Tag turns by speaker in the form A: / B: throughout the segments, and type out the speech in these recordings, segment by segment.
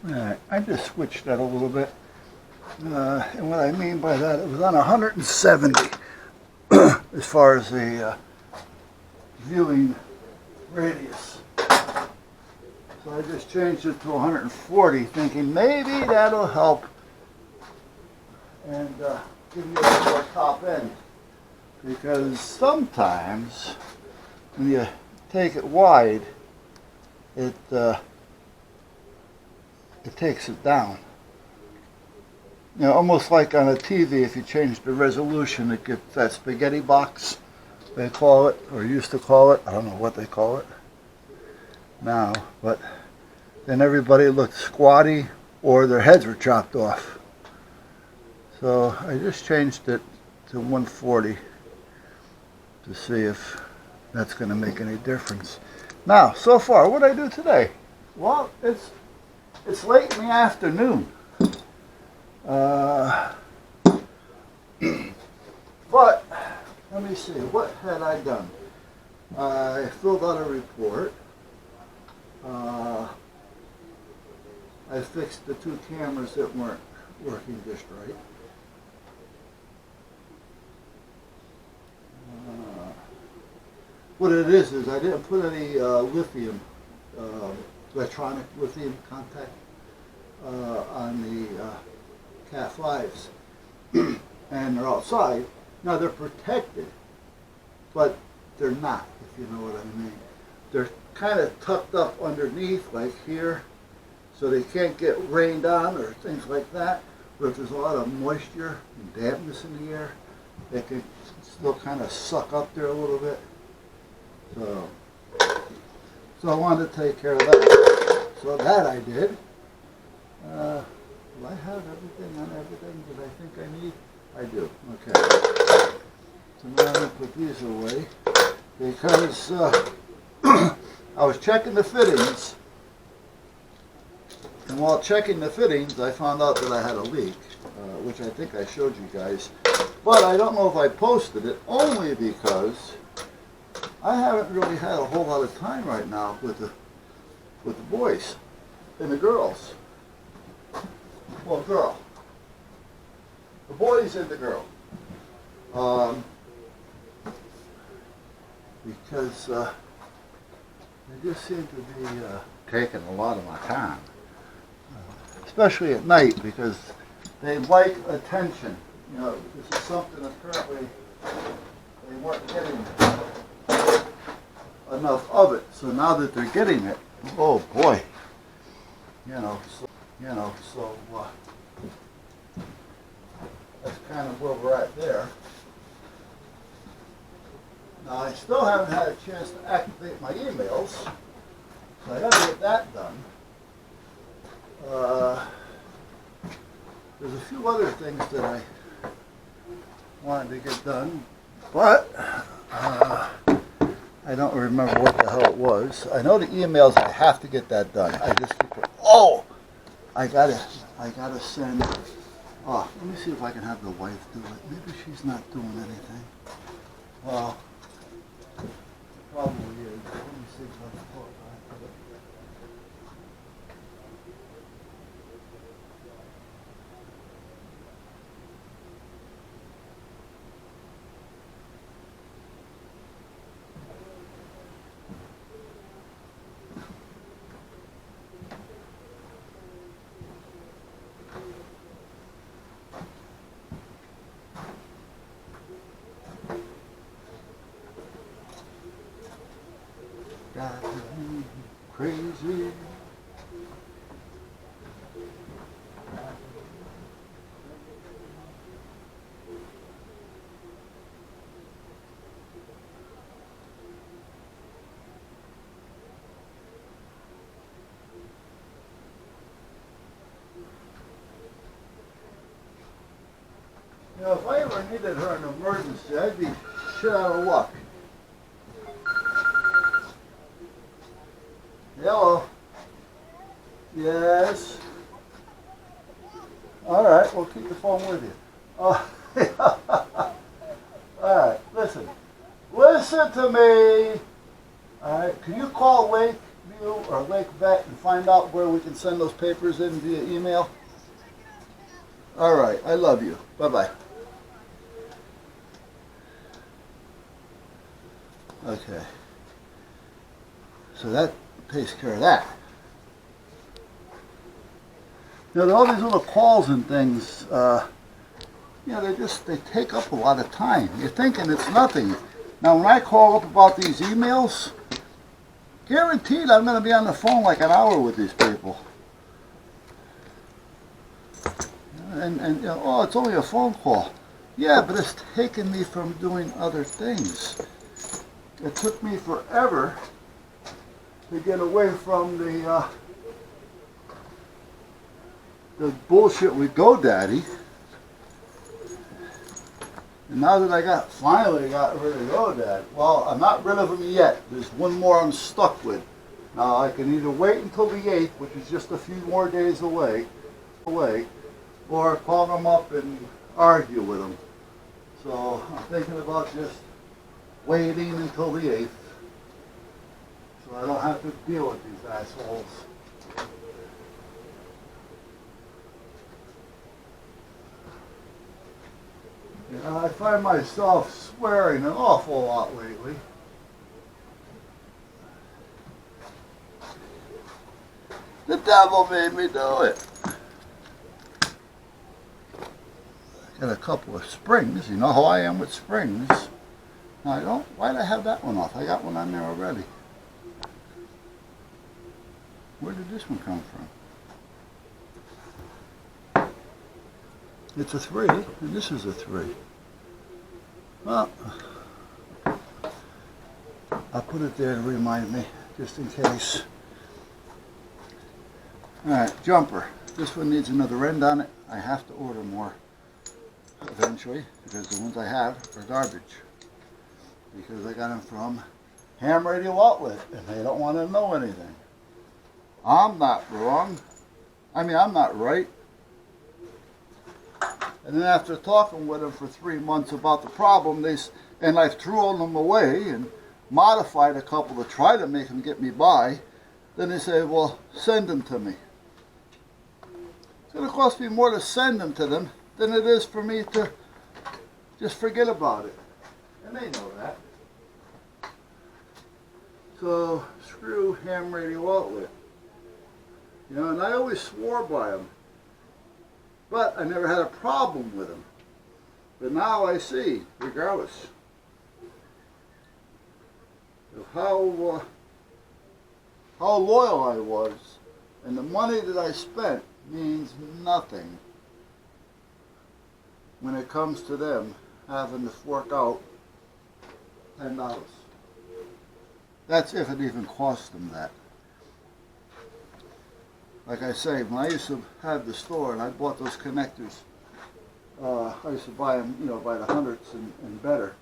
A: Alright, I just switched that a little bit. And what I mean by that, it was on 170 as far as the viewing radius. So I just changed it to 140, thinking maybe that'll help and give you a more top end. Because sometimes when you take it wide, it takes it down. You know, almost like on a TV, if you change the resolution, it gets that spaghetti box, they call it, or used to call it. I don't know what they call it now, but then everybody looked squatty or their heads were chopped off. So I just changed it to 140 to see if that's going to make any difference. Now, so far, what did I do today? Well, it's late in the afternoon. But let me see, what had I done? I filled out a report. I fixed the 2 cameras that weren't working just right. What it is I didn't put any lithium, electronic lithium contact on the Cat 5s. And they're outside. Now they're protected, but they're not, if you know what I mean. They're kind of tucked up underneath, like here, so they can't get rained on or things like that. But if there's a lot of moisture and dampness in the air, they can still kind of suck up there a little bit. So I wanted to take care of that. So that I did. Do I have everything on everything that I think I need? I do. Okay. So now I'm going to put these away because I was checking the fittings, and while checking the fittings I found out that I had a leak, which I think I showed you guys. But I don't know if I posted it, only because I haven't really had a whole lot of time right now with the boys and the girls. Well, girl. The boys and the girl. Because they just seem to be taking a lot of my time. Especially at night, because they like attention. You know, this is something apparently they weren't getting enough of it. So now that they're getting it, oh boy. So that's kind of where we're at there. Now I still haven't had a chance to activate my emails, so I got to get that done. There's a few other things that I wanted to get done, but I don't remember what the hell it was. I know the emails, I have to get that done. I just keep it. Oh, I gotta send. Oh, let me see if I can have the wife do it. Maybe she's not doing anything. Well, probably is. Let me see if I can pull it back. Got me crazy. You know, if I ever needed her in an emergency, I'd be shit out of luck. Hello. Yes. All right, we'll keep the phone with you. Oh, all right, listen. Listen to me. All right, can you call Lake Lakeview or Lake Vet and find out where we can send those papers in via email? All right, I love you. Bye-bye. Okay. So that takes care of that. Now, all these little calls and things, they take up a lot of time. You're thinking it's nothing. Now, when I call up about these emails, guaranteed I'm going to be on the phone like an hour with these people. And oh, it's only a phone call. Yeah, but it's taken me from doing other things. It took me forever to get away from the bullshit with GoDaddy. And now that I finally got rid of GoDaddy, well, I'm not rid of them yet. There's one more I'm stuck with. Now I can either wait until the 8th, which is just a few more days away, or call them up and argue with them. So I'm thinking about just waiting until the 8th, so I don't have to deal with these assholes. I find myself swearing an awful lot lately. The devil made me do it. Got a couple of springs. You know how I am with springs. Now why'd I have that one off? I got one on there already. Where did this one come from? It's a 3, and this is a 3. Well, I'll put it there to remind me, just in case. Alright, jumper. This one needs another end on it. I have to order more eventually, because the ones I have are garbage. Because I got them from Ham Radio Outlet, and they don't want to know anything. I'm not wrong. I'm not right. And then after talking with them for 3 months about the problem, and I've thrown them away and modified a couple to try to make them get me by, then they say, well, send them to me. It's going to cost me more to send them to them than it is for me to just forget about it. And they know that. So, screw Ham Radio Outlet. And I always swore by them. But I never had a problem with them. But now I see, regardless of how loyal I was, and the money that I spent means nothing when it comes to them having to fork out $10. That's if it even costs them that. Like I say, when I used to have the store and I bought those connectors, I used to buy them, by the hundreds and better.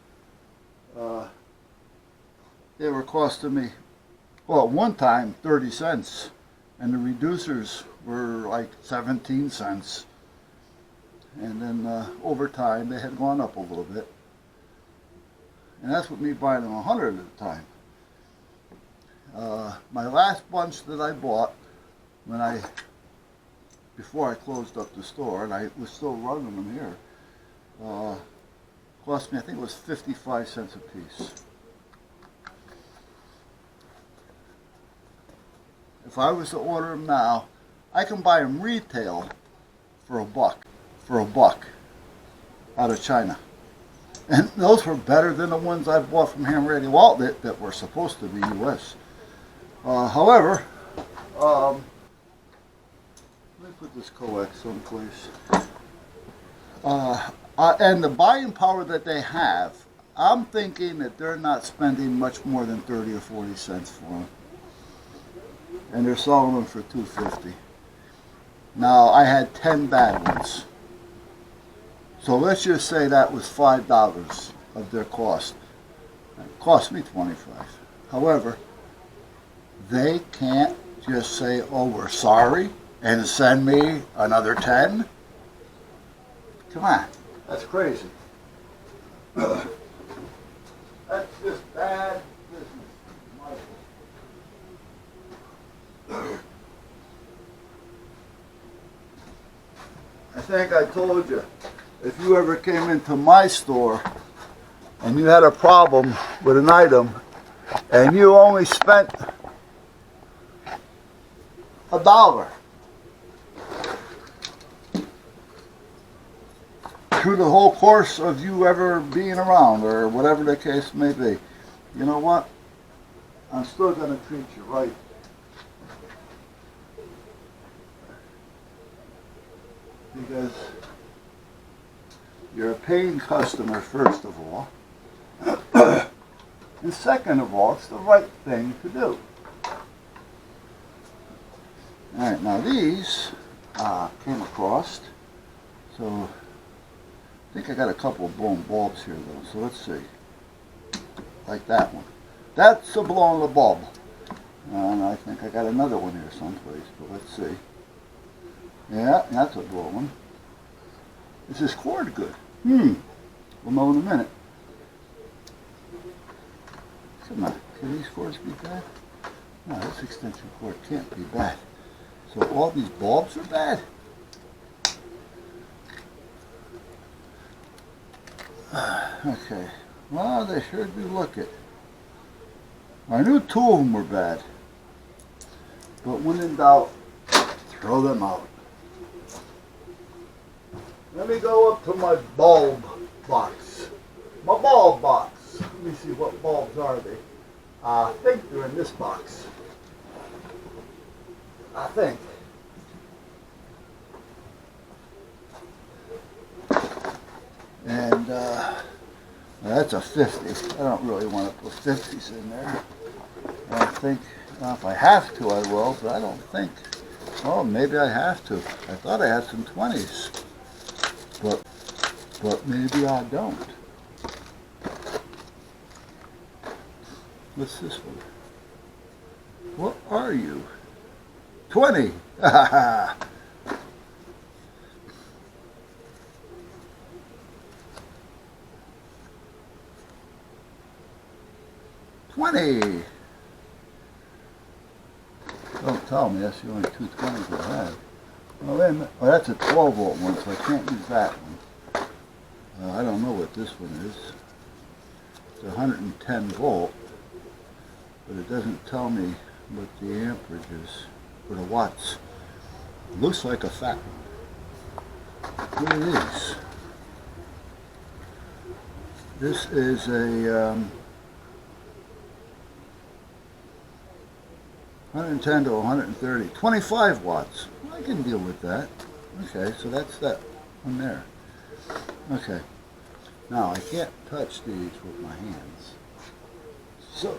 A: They were costing me, well, at one time, 30 cents. And the reducers were like 17 cents. And then over time, they had gone up a little bit. And that's with me buying them 100 at a time. My last bunch that I bought, before I closed up the store, and I was still running them here, cost me, I think it was 55 cents a piece. If I was to order them now, I can buy them retail for a buck out of China. And those were better than the ones I bought from Ham Radio Outlet that were supposed to be U.S. However, let me put this coax someplace. And the buying power that they have, I'm thinking that they're not spending much more than 30 or 40 cents for them. And they're selling them for $2.50. Now, I had 10 bad ones. So let's just say that was $5 of their cost. It cost me $25. However, they can't just say, oh, we're sorry, and send me another 10. Come on, that's crazy. That's just bad business. I think I told you, if you ever came into my store and you had a problem with an item and you only spent $1 through the whole course of you ever being around, or whatever the case may be, you know what? I'm still going to treat you right. Because you're a paying customer, first of all. And second of all, it's the right thing to do. Alright, now these came across. So I think I got a couple of blown bulbs here though. So let's see. Like that one. That's a blown bulb. And I think I got another one here someplace, but let's see. Yeah, that's a blown one. Is this cord good? We'll know in a minute. Come on, can these cords be bad? No, this extension cord can't be bad. So all these bulbs are bad? Okay, well they sure do look it. I knew 2 of them were bad. But when in doubt, throw them out. Let me go up to my bulb box. My bulb box. Let me see, what bulbs are they? I think they're in this box. I think. And that's a 50. I don't really want to put 50s in there. I don't think, well, if I have to I will, but I don't think. Oh, maybe I have to. I thought I had some 20s. But maybe I don't. What's this one? What are you? 20! 20! Don't tell me that's the only 2 20s I have. Well, then, well, that's a 12 volt one, so I can't use that one. I don't know what this one is. It's 110 volt, but it doesn't tell me what the amperage is, or the watts. It looks like a fat one. What it is? This is a 110 to 130, 25 watts. I can deal with that. Okay, so that's that one there. Okay, now I can't touch these with my hands. So,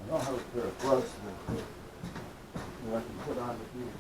A: I don't have a pair of gloves that I can put on the bead.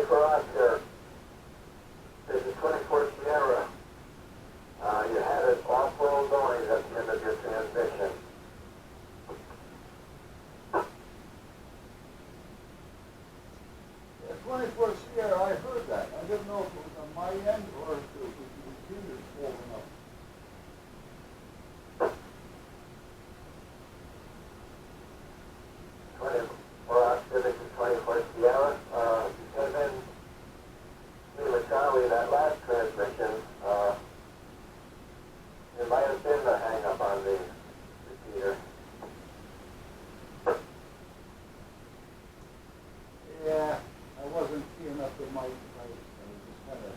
B: For Oscar, this is 24 Sierra. You had it off-roll going at the end of your transmission.
A: Yeah, 24 Sierra, I heard that. I didn't know if it was on my end or if it was the computer's folding up.
B: For Oscar, this is 24 Sierra. And then Lima Charlie, that last transmission, it might have been the hang-up on the repeater.
A: Yeah, I wasn't keen enough with my device. I was just kind of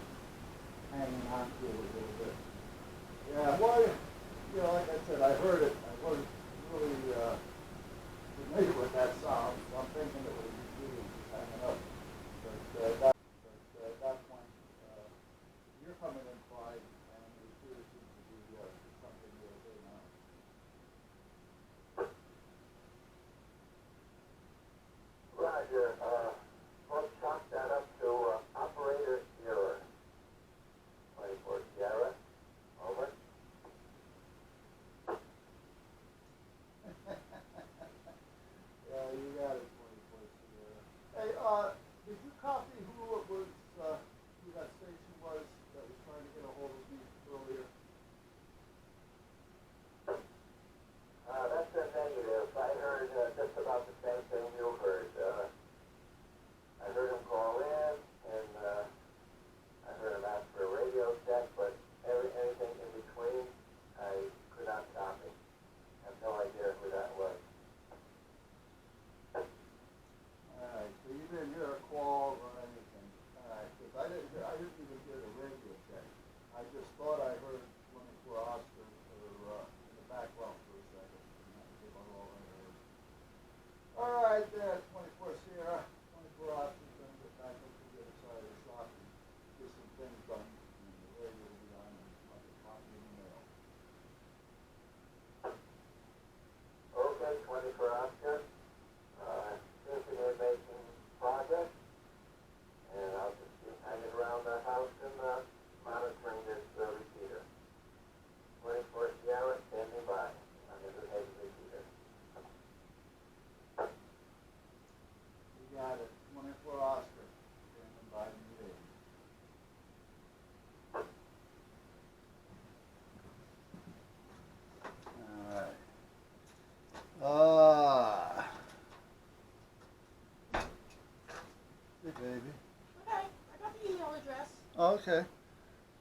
A: Oh, okay.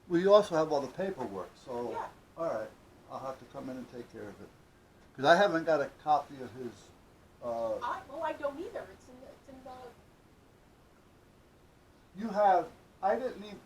A: Well, you also have all the paperwork, so
C: Yeah.
A: all right. I'll have to come in and take care of it because I haven't got a copy of his.
C: I don't either. It's in the.
A: You have. I didn't even.